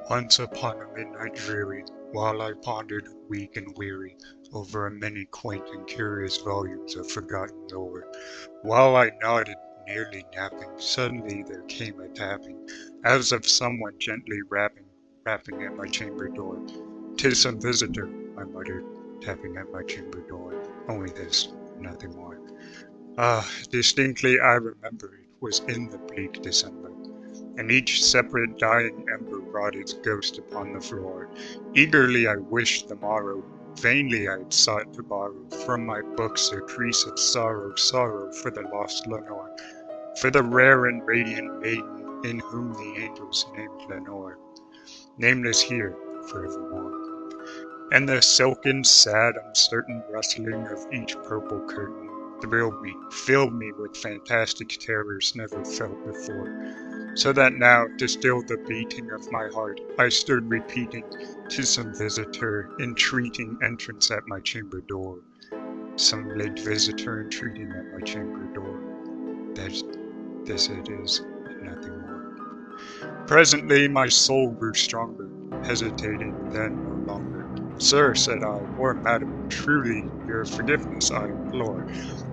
Once upon a midnight dreary, while I pondered, weak and weary, over many quaint and curious volumes of forgotten lore, while I nodded, nearly napping, suddenly there came a tapping, as of someone gently rapping at my chamber door. "'Tis some visitor," I muttered, tapping at my chamber door. Only this, nothing more. Distinctly I remember it was in the bleak December, and each separate dying ember wrought its ghost upon the floor. Eagerly I wished the morrow, vainly I had sought to borrow from my books a crease of sorrow for the lost Lenore, for the rare and radiant maiden in whom the angels named Lenore, nameless here forevermore. And the silken, sad, uncertain rustling of each purple curtain thrilled me, filled me with fantastic terrors never felt before, so that now, to still the beating of my heart, I stood repeating, "'Tis some visitor, entreating entrance at my chamber door. Some late visitor entreating at my chamber door. This it is, and nothing more." Presently my soul grew stronger, hesitating then no longer. "Sir," said I, "or madam, truly your forgiveness I implore.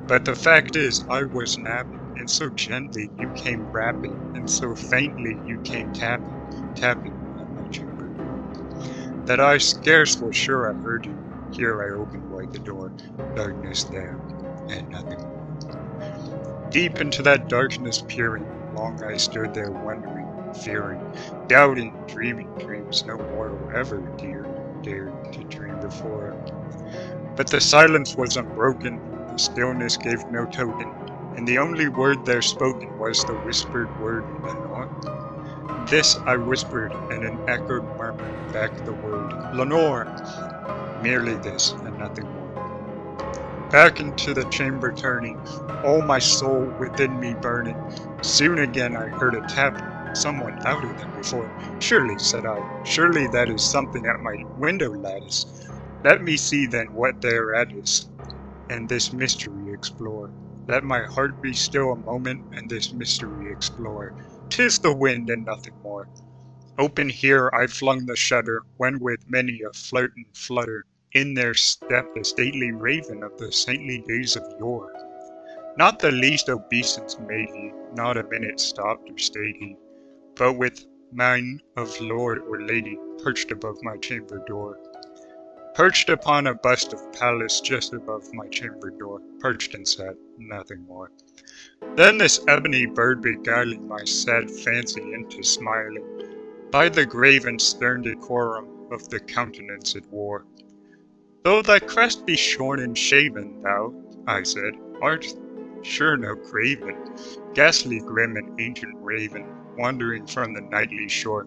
But the fact is, I was napping, and so gently you came rapping, and so faintly you came tapping at my chamber door, that I scarce was sure I heard you. Here I opened wide the door, darkness there, and nothing more." Deep into that darkness peering, long I stood there wondering, fearing, doubting, dreaming dreams no mortal ever dared to dream before. But the silence was unbroken, the stillness gave no token, and the only word there spoken was the whispered word Lenore. This I whispered, and an echoed murmur back the word Lenore. Merely this, and nothing more. Back into the chamber turning, all my soul within me burning. Soon again I heard a tapping, someone louder than before. "Surely," said I, "surely that is something at my window lattice. Let me see then what thereat is, and this mystery explore. Let my heart be still a moment, and this mystery explore. 'Tis the wind and nothing more." Open here I flung the shutter, when with many a flirt and flutter, in there stepped a stately raven of the saintly days of yore. Not the least obeisance made he, not a minute stopped or stayed he, but with mien of lord or lady perched above my chamber door. Perched upon a bust of Pallas just above my chamber door, perched and sat, nothing more. Then this ebony bird beguiling my sad fancy into smiling, by the grave and stern decorum of the countenance it wore. "Though thy crest be shorn and shaven, thou," I said, "art sure no craven, ghastly grim and ancient raven, wandering from the nightly shore.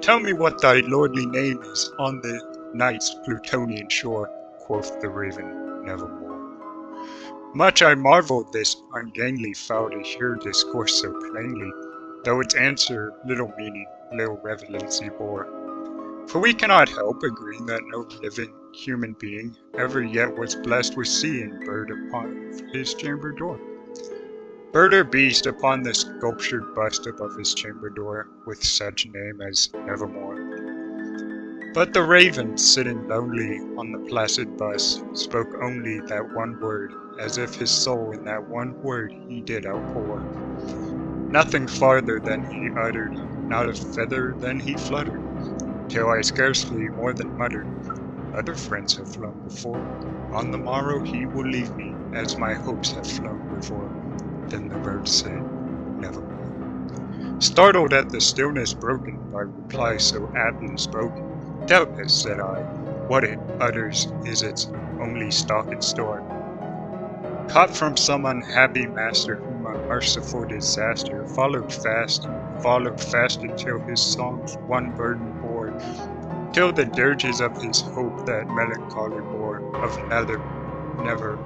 Tell me what thy lordly name is on the night's Plutonian shore." Quoth the raven, "Nevermore." Much I marveled this ungainly fowl to hear discourse so plainly, though its answer little meaning, little relevancy bore. For we cannot help agreeing that no living human being ever yet was blessed with seeing bird upon his chamber door. Bird or beast upon the sculptured bust above his chamber door, with such name as Nevermore. But the raven, sitting lonely on the placid bust, spoke only that one word, as if his soul in that one word he did outpour. Nothing farther than he uttered, not a feather than he fluttered, till I scarcely more than muttered, "Other friends have flown before. On the morrow he will leave me, as my hopes have flown before." Then the bird said, "Nevermore." Startled at the stillness broken by reply so aptly spoken, "Doubtless," said I, "what it utters is its only stock and store, caught from some unhappy master whom a merciful disaster followed fast until his songs one burden bore, till the dirges of his hope that melancholy bore of nevermore."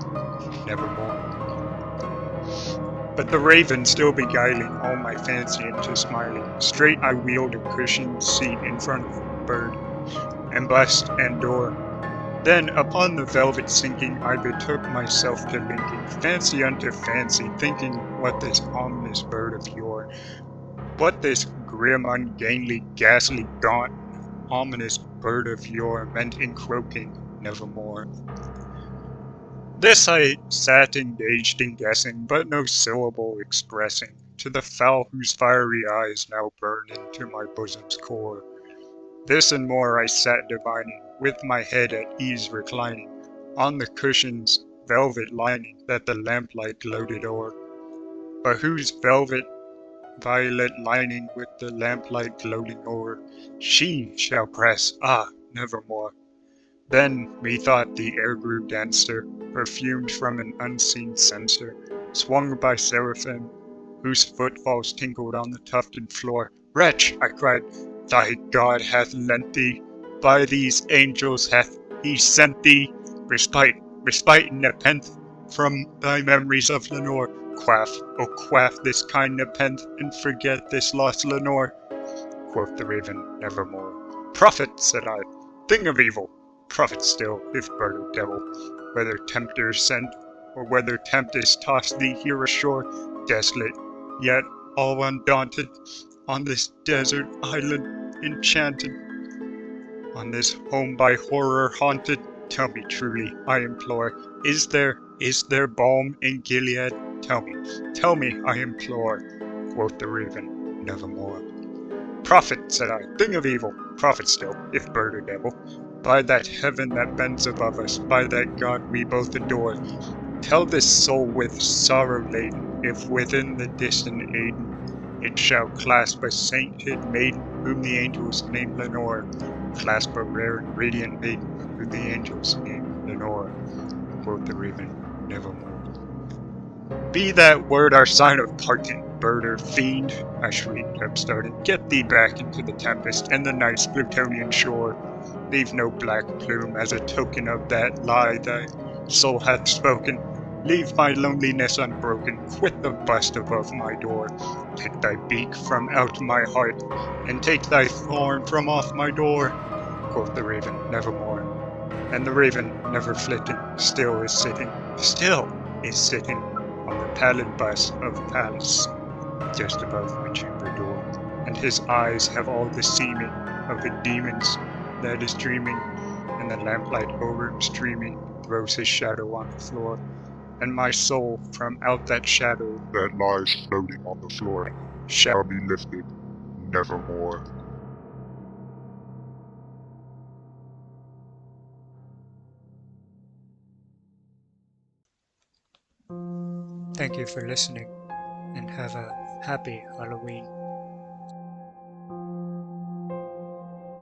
But the raven still beguiling all my fancy into smiling, straight I wheeled a cushioned seat in front of the bird, and bust and door. Then upon the velvet sinking I betook myself to linking fancy unto fancy, thinking what this ominous bird of yore, what this grim, ungainly, ghastly, gaunt, ominous bird of yore, meant in croaking nevermore. This I sat engaged in guessing, but no syllable expressing, to the fowl whose fiery eyes now burn into my bosom's core. This and more I sat divining, with my head at ease reclining, on the cushion's velvet lining that the lamplight gloated o'er. But whose velvet violet lining with the lamplight gloating o'er, she shall press, nevermore. Then, methought, the air grew denser, perfumed from an unseen censer, swung by seraphim, whose footfalls tinkled on the tufted floor. Wretch, I cried, thy God hath lent thee, by these angels hath he sent thee, respite and nepenthe from thy memories of Lenore. Quaff, oh quaff this kind nepenthe, and forget this lost Lenore. Quoth the raven, nevermore. Prophet, said I, thing of evil, prophet still, if bird or devil, whether tempter sent, or whether tempest tossed thee here ashore, desolate, yet all undaunted, on this desert island enchanted, on this home by horror haunted. Tell me truly, I implore, is there balm in Gilead? Tell me, I implore. Quoth the raven, nevermore. Prophet, said I, thing of evil, prophet still, if bird or devil, by that heaven that bends above us, by that God we both adore, tell this soul with sorrow laden, if within the distant Aidenn it shall clasp a sainted maiden, whom the angels name Lenore, clasp a rare and radiant maiden, whom the angels name Lenore. Quoth the raven, nevermore. Be that word our sign of parting, bird or fiend, I shrieked, upstarting. Get thee back into the tempest and the night's Plutonian shore. Leave no black plume as a token of that lie thy soul hath spoken. Leave my loneliness unbroken, quit the bust above my door. Take thy beak from out my heart, and take thy thorn from off my door. Quoth the raven, nevermore. And the raven, never flitting, still is sitting on the pallid bust of Pallas, just above my chamber door, and his eyes have all the seeming of a demon's that is dreaming, and the lamplight over him streaming throws his shadow on the floor, and my soul from out that shadow that lies floating on the floor shall be lifted nevermore. Thank you for listening, and have a happy Halloween.